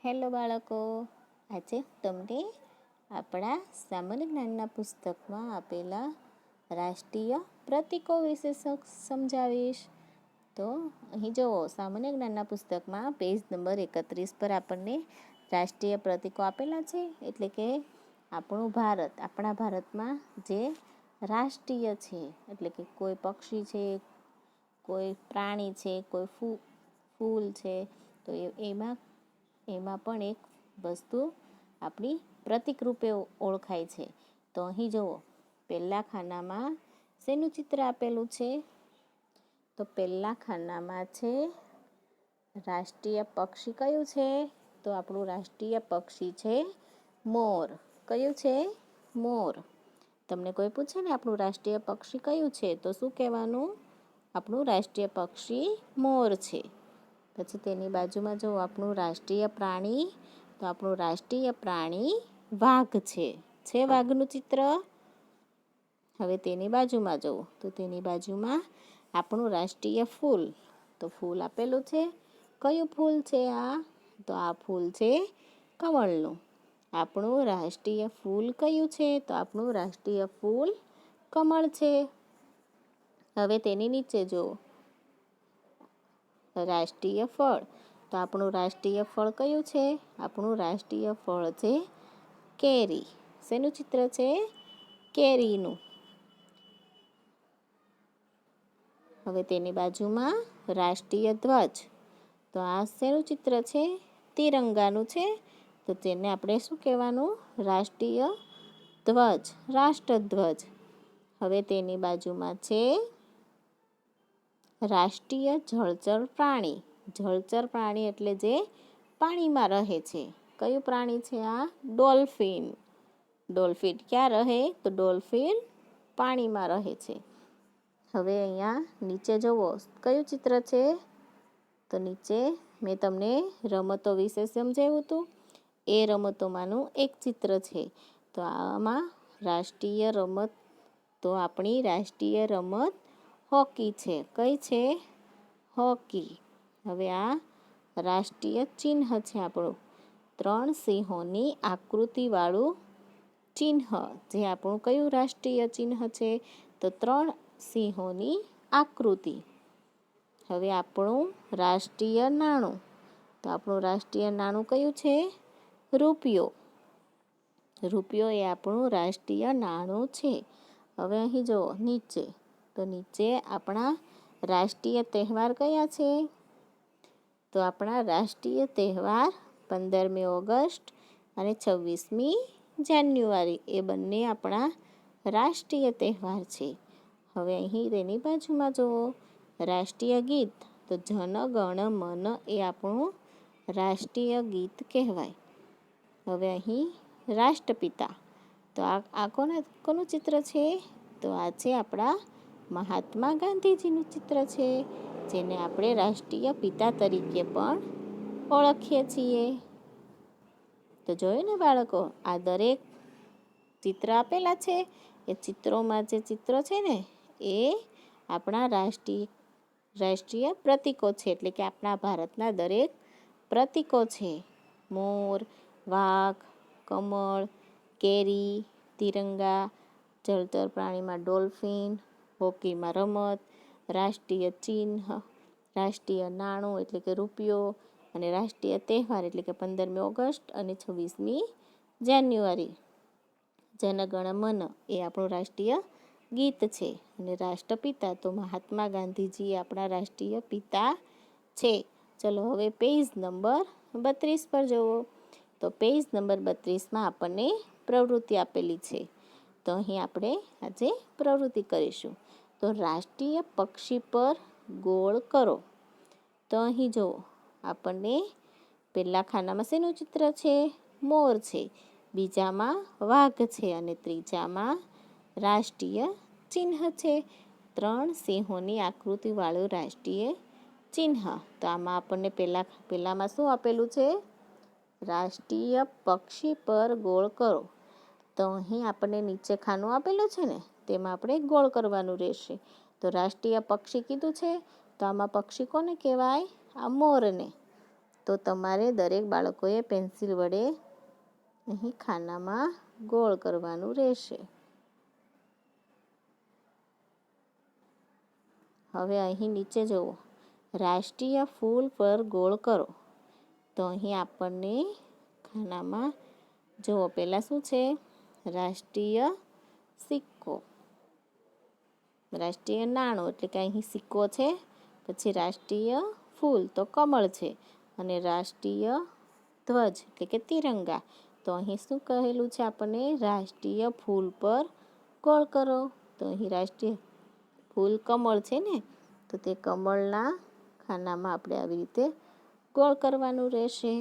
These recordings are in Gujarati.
હેલો બાળકો, આજે તમને આપણા સામાન્ય જ્ઞાનના પુસ્તકમાં આપેલા રાષ્ટ્રીય પ્રતીકો વિશે સમજાવીશ. તો અહીં જુઓ, સામાન્ય જ્ઞાનના પુસ્તકમાં પેજ નંબર 31 પર આપણને રાષ્ટ્રીય પ્રતીકો આપેલા છે. એટલે કે આપણું ભારત, આપણા ભારતમાં જે રાષ્ટ્રીય છે, એટલે કે કોઈ પક્ષી છે, કોઈ પ્રાણી છે, કોઈ ફૂલ છે, તો એમાં પણ એક વસ્તુ આપણી પ્રતીક રૂપે ઓળખાય છે. તો અહીં જુઓ, પહેલા ખાનામાં શેનું ચિત્ર આપેલું છે? તો પહેલા ખાનામાં છે રાષ્ટ્રીય પક્ષી. કયું છે? તો આપણું રાષ્ટ્રીય પક્ષી છે મોર. કયું છે? મોર. તમને કોઈ પૂછે ને આપણું રાષ્ટ્રીય પક્ષી કયું છે, તો શું કહેવાનું? આપણું રાષ્ટ્રીય પક્ષી મોર છે. પછી તેની બાજુમાં જો આપણું રાષ્ટ્રીય પ્રાણી, તો આપણું રાષ્ટ્રીય પ્રાણી વાઘ છે. છે વાઘનું ચિત્ર? હવે તેની બાજુમાં જુઓ, તો તેની બાજુમાં આપણું રાષ્ટ્રીય ફૂલ. તો ફૂલ આપેલું છે. કયું ફૂલ છે આ? તો આ ફૂલ છે કમળનું. આપણું રાષ્ટ્રીય ફૂલ કયું છે? તો આપણું રાષ્ટ્રીય ફૂલ કમળ છે. હવે તેની નીચે જુઓ, રાષ્ટ્રીય ફળ. તો આપણું રાષ્ટ્રીય ફળ કયું છે? આપણું રાષ્ટ્રીય ફળ છે કેરી. શેનું ચિત્ર છે? કેરીનું. હવે તેની બાજુમાં રાષ્ટ્રીય ધ્વજ. તો આ શેનું ચિત્ર છે? તિરંગાનું છે. તો તેને આપણે શું કહેવાનું? રાષ્ટ્રીય ધ્વજ, રાષ્ટ્રધ્વજ. હવે તેની બાજુમાં છે રાષ્ટ્રીય જળચર પ્રાણી. જળચર પ્રાણી એટલે જે પાણીમાં રહે છે. કયું પ્રાણી છે આ? ડોલ્ફિન. ડોલ્ફિન ક્યાં રહે? તો ડોલ્ફિન પાણીમાં રહે છે. હવે અહીંયા નીચે જુઓ, કયું ચિત્ર છે? તો નીચે મેં તમને રમતો વિશે સમજાવ્યું હતું, એ રમતોમાંનું એક ચિત્ર છે. તો આમાં રાષ્ટ્રીય રમત, તો આપણી રાષ્ટ્રીય રમત હોકી છે. કઈ છે? હોકી. હવે આ રાષ્ટ્રીય ચિહ્ન છે આપણું, 3 સિંહોની આકૃતિવાળું ચિહ્ન. જે આપણું કયું રાષ્ટ્રીય ચિહ્ન છે? તો 3 સિંહોની આકૃતિ. હવે આપણું રાષ્ટ્રીય નાણું. તો આપણું રાષ્ટ્રીય નાણું કયું છે? રૂપિયો. રૂપિયો એ આપણું રાષ્ટ્રીય નાણું છે. હવે અહીં જુઓ નીચે, તો નીચે આપણા રાષ્ટ્રીય તહેવાર કયા છે? તો આપણા રાષ્ટ્રીય તહેવાર 15મી ઓગસ્ટ અને 26મી જાન્યુઆરી, એ બંને આપણા રાષ્ટ્રીય તહેવાર છે. હવે અહીં તેની બાજુમાં જુઓ, રાષ્ટ્રીય ગીત. તો જન ગણ મન એ આપણું રાષ્ટ્રીય ગીત કહેવાય. હવે અહીં રાષ્ટ્રપિતા. તો આ કોનું ચિત્ર છે? તો આ છે આપણા મહાત્મા ગાંધીજીનું ચિત્ર છે, જેને આપણે રાષ્ટ્રીય પિતા તરીકે પણ ઓળખીએ છીએ. તો જોયું ને બાળકો, આ દરેક ચિત્ર આપેલા છે. એ ચિત્રોમાં જે ચિત્રો છે ને, એ આપણા રાષ્ટ્રીય પ્રતીકો છે. એટલે કે આપણા ભારતના દરેક પ્રતીકો છે. મોર, વાઘ, કમળ, કેરી, તિરંગા, જળચર પ્રાણીમાં ડોલ્ફિન, હોકીમાં રમત, રાષ્ટ્રીય ચિહ્ન, રાષ્ટ્રીય નાણું એટલે કે રૂપિયો, અને રાષ્ટ્રીય તહેવાર એટલે કે 15મી ઓગસ્ટ અને 26મી જાન્યુઆરી. જનગણ મન એ આપણું રાષ્ટ્રીય ગીત છે. અને રાષ્ટ્રપિતા તો મહાત્મા ગાંધીજી આપણા રાષ્ટ્રીય પિતા છે. ચલો હવે પેજ નંબર 32 પર જુઓ. તો પેજ નંબર 32માં આપણને પ્રવૃત્તિ આપેલી છે. તો અહીં આપણે આજે પ્રવૃત્તિ કરીશું. તો રાષ્ટ્રીય પક્ષી પર ગોળ કરો. તો અહીં જુઓ, આપણને પહેલા ખાનામાં શેનું ચિત્ર છે? મોર છે. બીજામાં વાઘ છે અને ત્રીજામાં રાષ્ટ્રીય ચિહ્ન છે. 3 સિંહોની આકૃતિવાળું રાષ્ટ્રીય ચિહ્ન. તો આમાં આપણને પહેલામાં શું આપેલું છે? રાષ્ટ્રીય પક્ષી પર ગોળ કરો. તો અહીં આપણને નીચે ખાનું આપેલું છે ને, તેમાં આપણે ગોળ કરવાનું રહેશે. તો રાષ્ટ્રીય પક્ષી કીધું છે, તો આમાં પક્ષી કોને કહેવાય? આ મોરને. તો તમારે દરેક બાળકોએ પેન્સિલ વડે અહીં ખાનામાં ગોળ કરવાનું રહેશે. હવે અહીં નીચે જુઓ, રાષ્ટ્રીય ફૂલ પર ગોળ કરો. તો અહીં આપણને ખાનામાં જુઓ, પહેલાં શું છે? રાષ્ટ્રીય સિક્કો, રાષ્ટ્રીય નાણું એટલે કે અહીં સિક્કો છે, પછી રાષ્ટ્રીય ફૂલ તો કમળ છે, અને રાષ્ટ્રીય ધ્વજ એટલે કે તિરંગા. તો અહીં શું કહેલું છે આપણને? રાષ્ટ્રીય ફૂલ પર ગોળ કરો. તો અહીં રાષ્ટ્રીય ફૂલ કમળ છે ને, તો તે કમળના ખાનામાં આપણે આવી રીતે ગોળ કરવાનું રહેશે.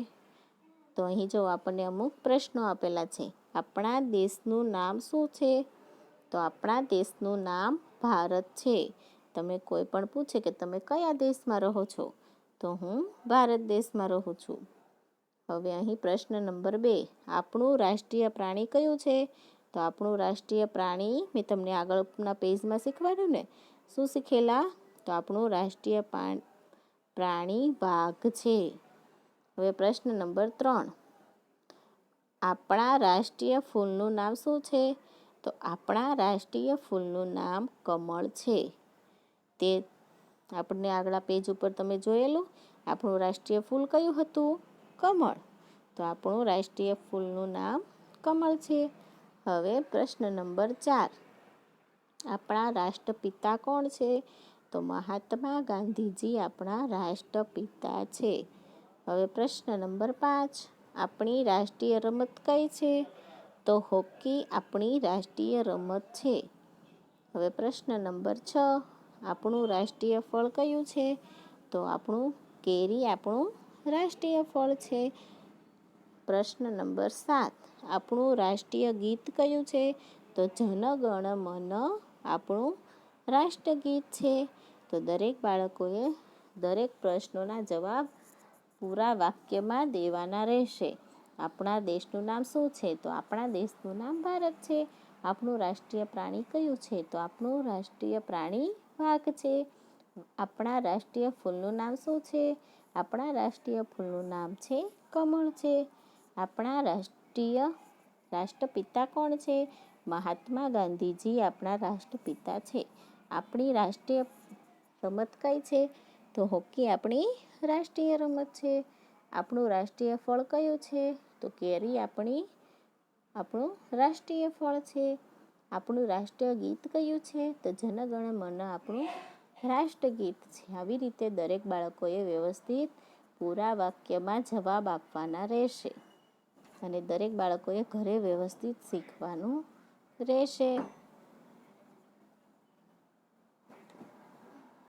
તો અહીં જો આપણને અમુક પ્રશ્નો આપેલા છે. આપણા દેશનું નામ શું છે? તો આપણા દેશનું નામ ભારત છે. તમે કોઈ પણ પૂછે કે તમે કયા દેશમાં રહો છો? તો હું ભારત દેશમાં રહું છું. હવે અહીં પ્રશ્ન નંબર 2, આપણું રાષ્ટ્રીય પ્રાણી કયું છે? તો આપણું રાષ્ટ્રીય પ્રાણી મેં તમને આગળના પેજમાં શીખવાડ્યું ને. શું શીખેલા? તો આપણું રાષ્ટ્રીય પ્રાણી વાઘ છે. હવે પ્રશ્ન નંબર 3, આપણા રાષ્ટ્રીય ફૂલનું નામ શું છે? તો આપણા રાષ્ટ્રીય ફૂલનું નામ કમળ છે. તે આપણને આગલા પેજ ઉપર તમે જોયેલું. આપણું રાષ્ટ્રીય ફૂલ કયું હતું? કમળ. તો આપણું રાષ્ટ્રીય ફૂલનું નામ કમળ છે. હવે પ્રશ્ન નંબર 4, આપણા રાષ્ટ્રપિતા કોણ છે? તો મહાત્મા ગાંધીજી આપણા રાષ્ટ્રપિતા છે. હવે પ્રશ્ન નંબર 5, આપણી રાષ્ટ્રીય રમત કઈ છે? તો હોકી આપણી રાષ્ટ્રીય રમત છે. હવે પ્રશ્ન નંબર 6, આપણું રાષ્ટ્રીય ફળ કયું છે? તો આપણું કેરી આપણું રાષ્ટ્રીય ફળ છે. પ્રશ્ન નંબર 7, આપણું રાષ્ટ્રીય ગીત કયું છે? તો જન ગણ મન આપણું રાષ્ટ્રગીત છે. તો દરેક બાળકોએ દરેક પ્રશ્નોના જવાબ પૂરા વાક્યમાં દેવાના રહેશે. આપણા દેશનું નામ શું છે? તો આપણા દેશનું નામ ભારત છે. આપણું રાષ્ટ્રીય પ્રાણી કયું છે? તો આપણું રાષ્ટ્રીય પ્રાણી વાઘ છે. આપણા રાષ્ટ્રીય ફૂલનું નામ શું છે? આપણા રાષ્ટ્રીય ફૂલનું નામ છે કમળ છે. આપણા રાષ્ટ્રપિતા કોણ છે? મહાત્મા ગાંધીજી આપણા રાષ્ટ્રપિતા છે. આપણી રાષ્ટ્રીય રમત કઈ છે? તો હોકી આપણી રાષ્ટ્રીય રમત છે. આપણું રાષ્ટ્રીય ફળ કયું છે? તો કેરી આપણું રાષ્ટ્રીય ફળ છે. આપણું રાષ્ટ્રીય ગીત કયું છે? તો જન ગણ મન આપણું રાષ્ટ્રગીત છે. આવી રીતે દરેક બાળકોએ વ્યવસ્થિત પૂરા વાક્યમાં જવાબ આપવાના રહેશે, અને દરેક બાળકોએ ઘરે વ્યવસ્થિત શીખવાનું રહેશે.